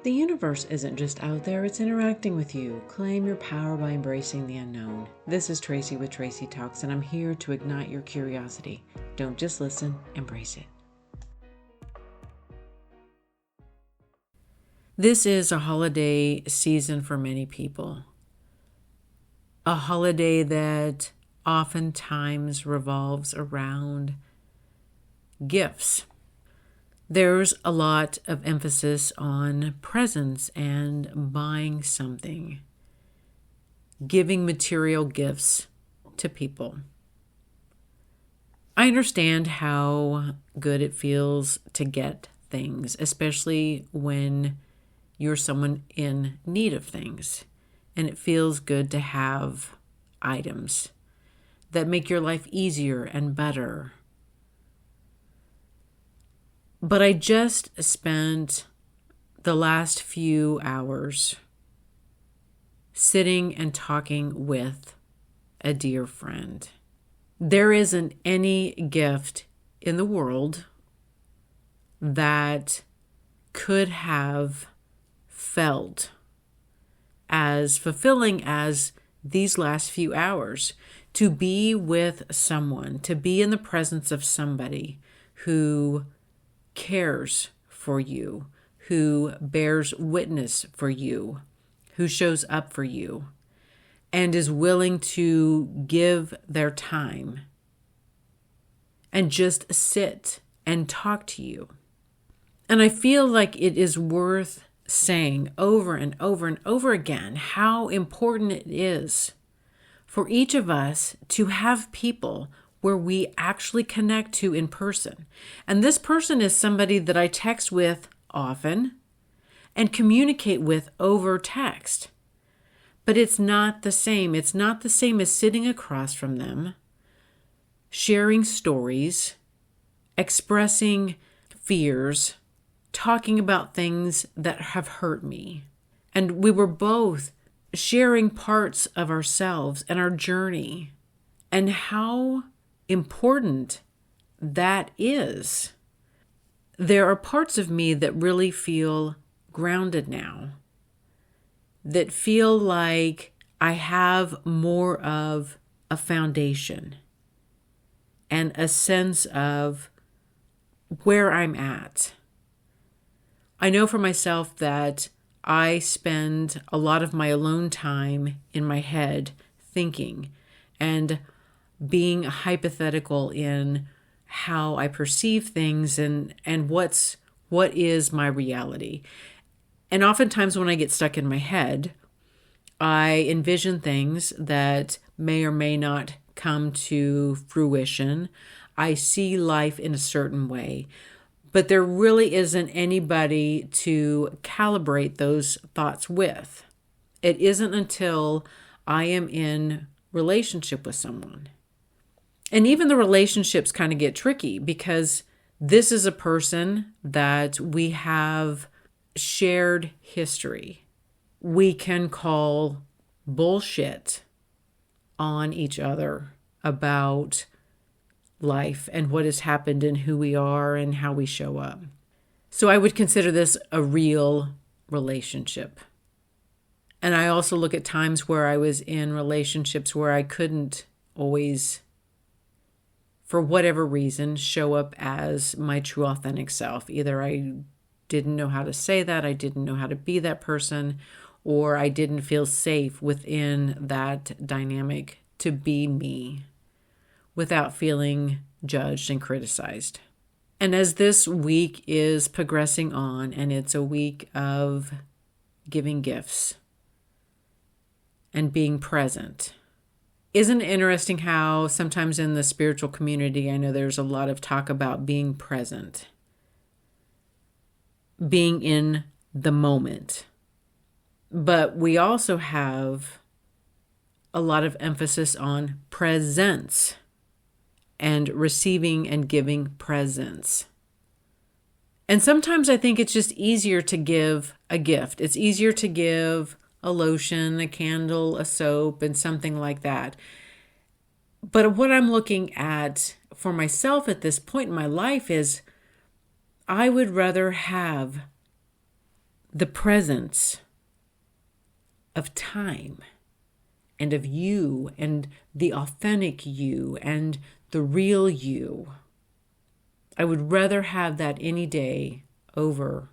The universe isn't just out there, it's interacting with you. Claim your power by embracing the unknown. This is Tracy with Tracy Talks, and I'm here to ignite your curiosity. Don't just listen, embrace it. This is a holiday season for many people. A holiday that oftentimes revolves around gifts. There's a lot of emphasis on presents and buying something, giving material gifts to people. I understand how good it feels to get things, especially when you're someone in need of things, and it feels good to have items that make your life easier and better. But I just spent the last few hours sitting and talking with a dear friend. There isn't any gift in the world that could have felt as fulfilling as these last few hours. To be with someone, to be in the presence of somebody who cares for you, who bears witness for you, who shows up for you, and is willing to give their time and just sit and talk to you. And I feel like it is worth saying over and over and over again how important it is for each of us to have people where we actually connect to in person. And this person is somebody that I text with often and communicate with over text. But it's not the same. It's not the same as sitting across from them, sharing stories, expressing fears, talking about things that have hurt me. And we were both sharing parts of ourselves and our journey and how important that is. There are parts of me that really feel grounded now, that feel like I have more of a foundation and a sense of where I'm at. I know for myself that I spend a lot of my alone time in my head thinking and being hypothetical in how I perceive things and what is my reality. And oftentimes when I get stuck in my head, I envision things that may or may not come to fruition. I see life in a certain way, but there really isn't anybody to calibrate those thoughts with. It isn't until I am in relationship with someone. And even the relationships kind of get tricky because this is a person that we have shared history. We can call bullshit on each other about life and what has happened and who we are and how we show up. So I would consider this a real relationship. And I also look at times where I was in relationships where I couldn't always, for whatever reason, show up as my true authentic self. Either I didn't know how to say that, I didn't know how to be that person, or I didn't feel safe within that dynamic to be me without feeling judged and criticized. And as this week is progressing on, and it's a week of giving gifts and being present, isn't it interesting how sometimes in the spiritual community, I know there's a lot of talk about being present, being in the moment. But we also have a lot of emphasis on presence and receiving and giving presents. And sometimes I think it's just easier to give a gift. It's easier to give a lotion, a candle, a soap, and something like that. But what I'm looking at for myself at this point in my life is I would rather have the presence of time and of you and the authentic you and the real you. I would rather have that any day over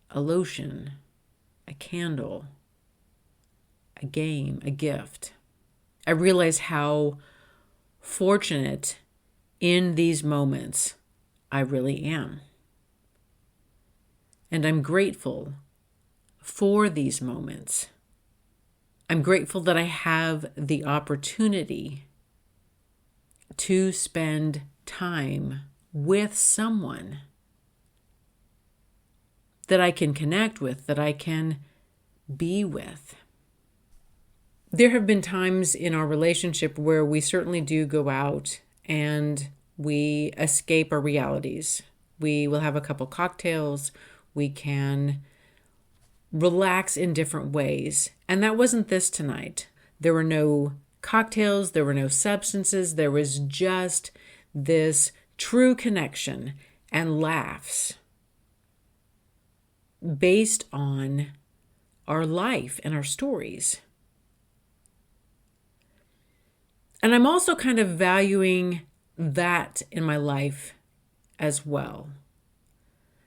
a lotion, a candle, a game, a gift. I realize how fortunate in these moments I really am. And I'm grateful for these moments. I'm grateful that I have the opportunity to spend time with someone that I can connect with, that I can be with. There have been times in our relationship where we certainly do go out and we escape our realities. We will have a couple cocktails. We can relax in different ways. And that wasn't this tonight. There were no cocktails. There were no substances. There was just this true connection and laughs based on our life and our stories. And I'm also kind of valuing that in my life as well.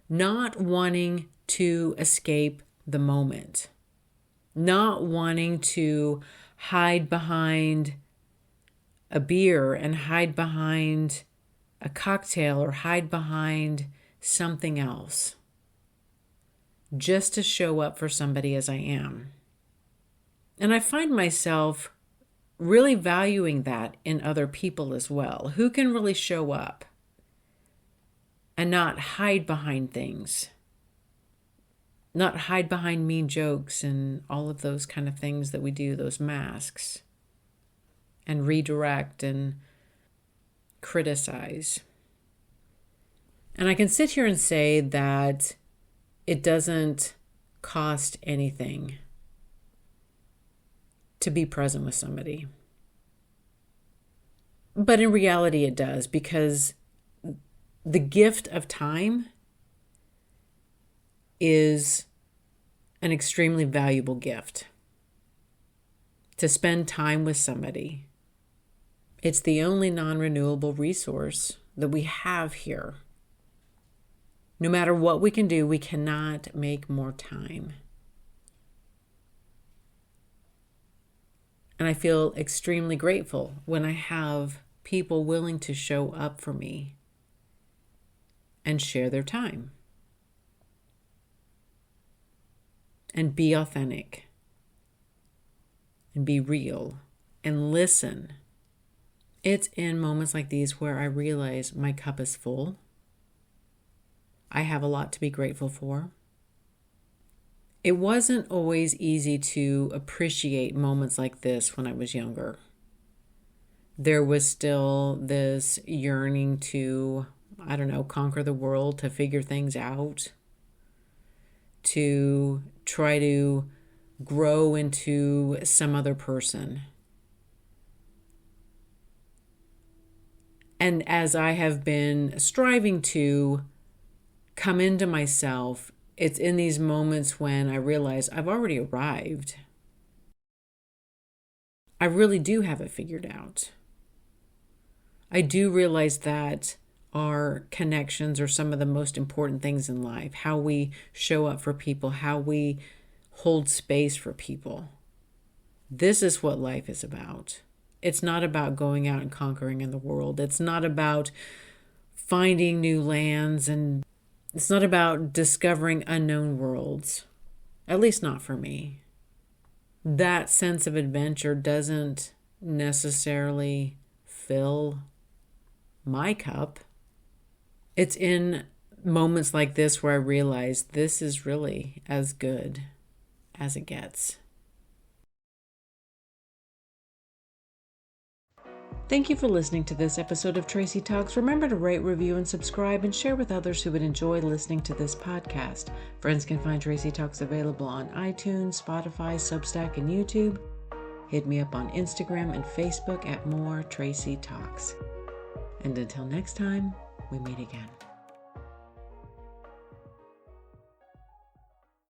Not wanting to escape the moment. Not wanting to hide behind a beer and hide behind a cocktail or hide behind something else. Just to show up for somebody as I am. And I find myself really valuing that in other people as well, who can really show up and not hide behind things, not hide behind mean jokes and all of those kind of things that we do, those masks, and redirect and criticize. And I can sit here and say that it doesn't cost anything to be present with somebody. But in reality, it does, because the gift of time is an extremely valuable gift. To spend time with somebody. It's the only non-renewable resource that we have here. No matter what we can do, we cannot make more time. And I feel extremely grateful when I have people willing to show up for me and share their time. And be authentic. And be real. And listen. It's in moments like these where I realize my cup is full. I have a lot to be grateful for. It wasn't always easy to appreciate moments like this when I was younger. There was still this yearning to, conquer the world, to figure things out, to try to grow into some other person. And as I have been striving to come into myself, it's in these moments when I realize I've already arrived. I really do have it figured out. I do realize that our connections are some of the most important things in life. How we show up for people, how we hold space for people. This is what life is about. It's not about going out and conquering in the world. It's not about finding new lands, and it's not about discovering unknown worlds. At least not for me. That sense of adventure doesn't necessarily fill my cup. It's in moments like this where I realize this is really as good as it gets. Thank you for listening to this episode of Tracy Talks. Remember to rate, review, and subscribe, and share with others who would enjoy listening to this podcast. Friends can find Tracy Talks available on iTunes, Spotify, Substack, and YouTube. Hit me up on Instagram and Facebook at More Tracy Talks. And until next time, we meet again.